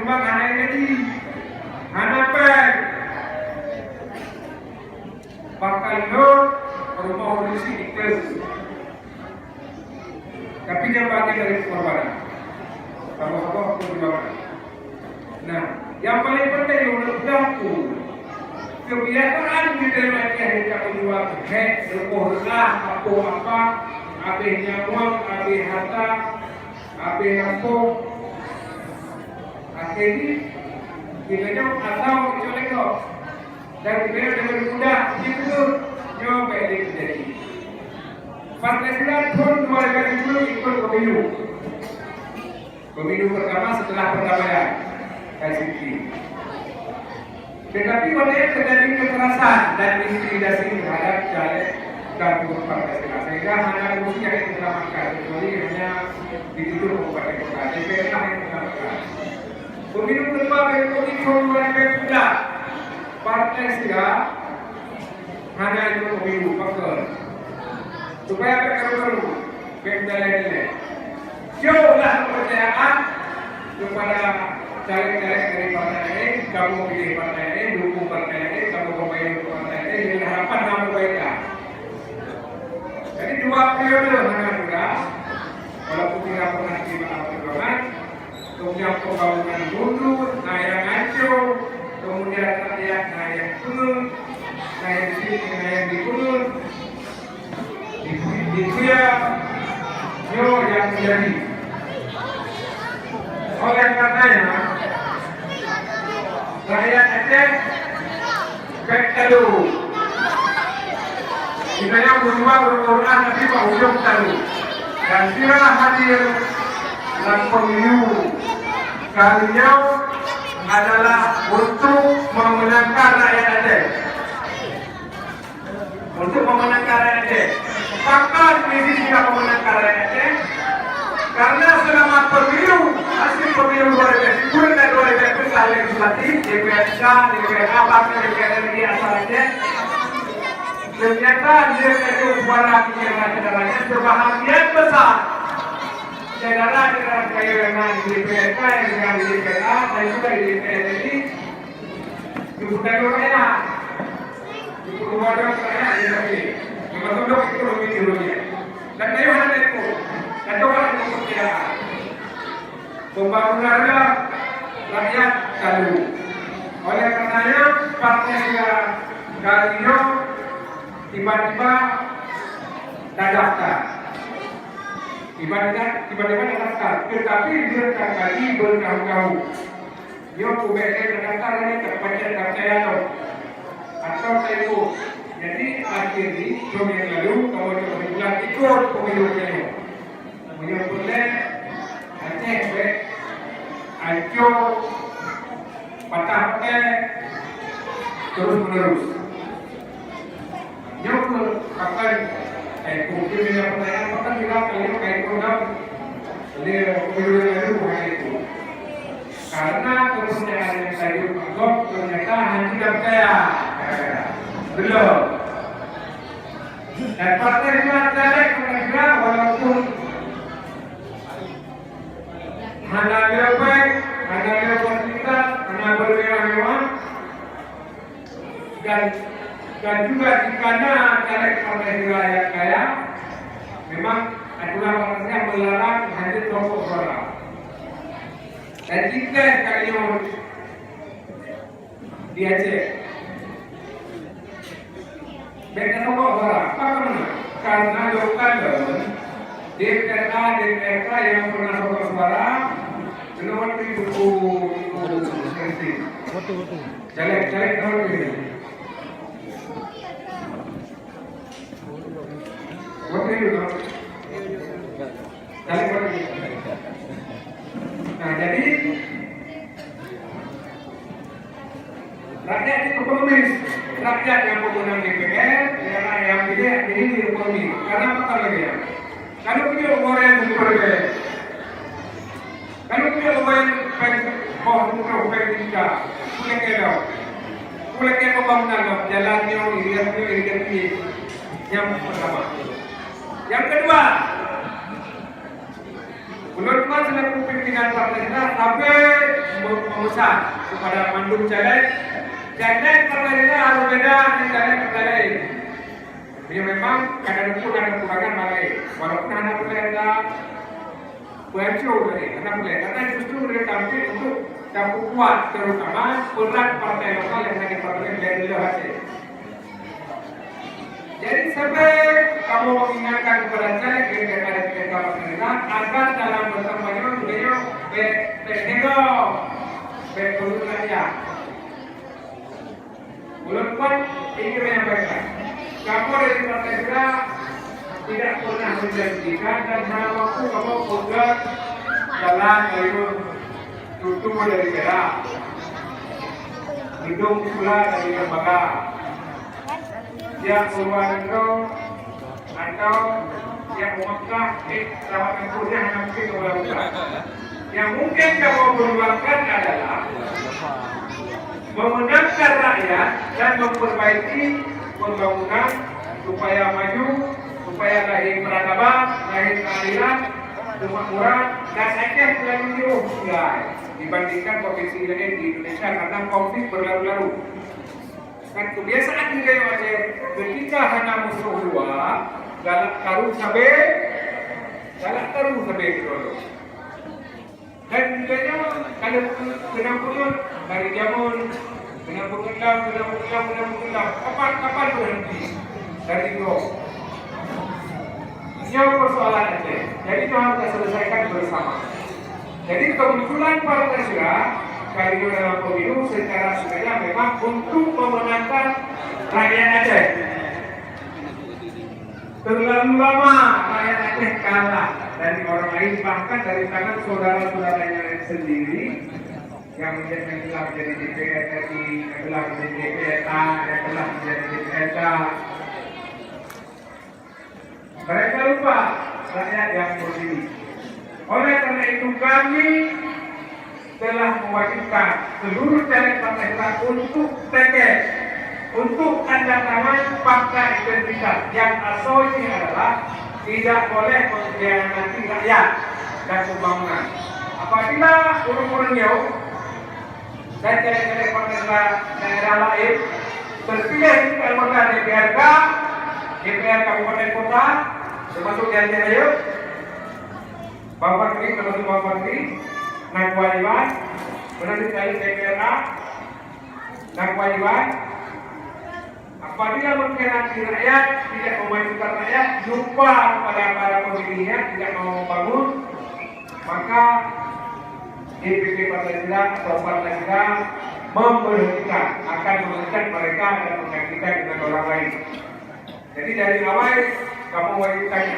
berkembang anak jadi anak pek bakal rumah polisi diktes tapi dia bagian dari pengorbanan apa-apa pun juga. Nah yang paling penting menurut aku kebiasaan kita macam kita menjual hek berkohlah apa habis nyawang habis harta habis apa akhirnya kita jauh atau kita lekok dan kita dengan mudah itu nyoba ini terjadi. Partai Demokrat pun 2010 ikut pemilu pertama setelah perdamaian KCP. Tetapi banyak terjadi kekerasan dan intimidasi terhadap caleg dan pengurus Partai Demokrat sehingga hanya kursi yang diselamatkan kecuali hanya ditutup Kabupaten Kota DPR yang diselamatkan. Pemilu kedua Republik Indonesia Partai Demokrat hanya ikut pemilu faktor supaya berkeru-keru berdalil-dalil jauhlah kepercayaan kepada caleg-caleg dari partai ini. Kamu pilih partai ini, dukung partai ini, kamu pemain partai ini dengan harapan nama kebaikan. Jadi 2 periode hanya sudah walaupun tidak pernah terlibat perjuangan, kemudian pembangunan mundur, nah yang hancur, kemudian rakyat nah yang turun, nah yang di sini, nah yang dikurun, dibuat, yang terjadi. Oleh karenanya, rakyat Aceh bertalu. Kita yang berubah berulang tapi Pak Ujung talu. Dan silalah hadir dalam pemilu kali ini adalah untuk memenangkan rakyat Aceh. Untuk memenangkan rakyat Aceh. Pakar misi tidak memenangkan rakyat Aceh. Karena selama pemilu, hasil pemilu 2010 dan 2011 legislatif, DPRK, DPRK, Partai DPR RI asal Aceh, ternyata dia itu suara saudara-saudaranya sebahagian besar saudara-saudara kaya yang di DPRK, yang di DPRA, dan juga di DPR RI, bukan rakyat, bukan rakyat, yang betul ekonomi dunia. Dan dia mana itu? Dan coba kita perkirakan pembangunannya rakyat kalu. Oleh karenanya partai kali ini tiba-tiba daftar. Tiba-tiba daftar. Tetapi dia tadi berkahun-kahun. Dia kemudian daftar ini terpecah daftar atau saya. Jadi akhirnya tahun yang lalu kemudian bulan ikut pemilunya. Kemudian boleh Aceh hancur, patah terus menerus. Nyokul akan mungkin dengan pertanyaan bahkan juga kalau kayak program pemilu yang lalu bukan itu. Karena kepercayaan yang saya anggap ternyata hanya tidak percaya. Belum. Dan partai Demokrat mereka walaupun hanya berbaik, hanya berkualitas, hanya bermewah-mewah, dan juga jika caleg partai wilayah kaya, memang aturan partainya melarang hadir kelompok suara. Dan kita kali ini di Aceh. Mereka kelompok suara, apa karena? Karena lokal DPRA, DPRK yang pernah kelompok suara, menurut buku caleg nomor ini. Nah, jadi rakyat itu ekonomis, rakyat yang menggunakan DPR, yang pilih ini ekonomi. Karena apa lagi ya? Kalau punya orang yang berbeda, kalau punya orang yang berbeda, punya pembangunan jalannya, irigasi yang pertama. Yang kedua, menurut selaku pimpinan partai kita sampai pesan kepada mandum caleg pemerintah harus beda dengan caleg. Ini memang kadang pun ada kekurangan balik, walaupun anak pemerintah baju dari anak pemerintah karena justru mereka tampil untuk dapat kuat terutama peran partai lokal yang ada di parlemen dari hasil. Jadi sampai kamu mengingatkan kepada caleg yang ada di pemerintah agar dalam berkampanye beliau bernego saja. Bulan pun ingin menyampaikan, kamu dari partai Gerindra tidak pernah menjanjikan dan dalam waktu kamu pegang jalan dari tutup dari Perak, gedung pula dari lembaga, yang Purworejo atau yang Mekah rawat tempurnya hanya mungkin keluar. Yang mungkin kamu perjuangkan adalah memenangkan rakyat dan memperbaiki pembangunan supaya maju, supaya lahir peradaban, lahir keadilan, kemakmuran, dan akeh lebih jauh dibandingkan provinsi lain di Indonesia karena konflik berlalu-lalu. Kan kebiasaan juga yang ada ketika hanya musuh dua, galak karu sabe dulu. Dan juga kalau kenapa dari zaman kenapa kapan berhenti dari itu. Ini persoalan aja. Jadi itu harus kita selesaikan bersama. Jadi kebetulan partai Gerindra kali ini dalam pemilu secara sengaja memang untuk memenangkan rakyat Aceh. Terlalu lama rakyat Aceh kalah dari orang lain, bahkan dari tangan saudara-saudaranya sendiri yang telah menjadi DPR RI, yang telah menjadi DPRA, yang telah menjadi DPRK. Mereka lupa rakyat yang berdiri. Oleh karena itu kami telah mewajibkan seluruh caleg partai untuk TKS, untuk tanda tangan fakta integritas yang asosiasi adalah tidak boleh mengkhianati rakyat dan pembangunan. Apabila urung-urung jauh dan caleg-caleg partai daerah lain terpilih di anggota DPRK, DPR Kabupaten Kota, termasuk Jalan Raya, Bapak Menteri, termasuk Bapak Menteri, dan kewajiban menanti dari DPRA dan kewajiban apabila mengkhianati rakyat, tidak memajukan rakyat, lupa kepada para pemilihnya, tidak mau membangun, maka DPP Partai Gerindra atau Partai Gerindra memberhentikan, akan menghentikan mereka dan menggantikan dengan orang lain. Jadi dari awal kamu wajib tanya.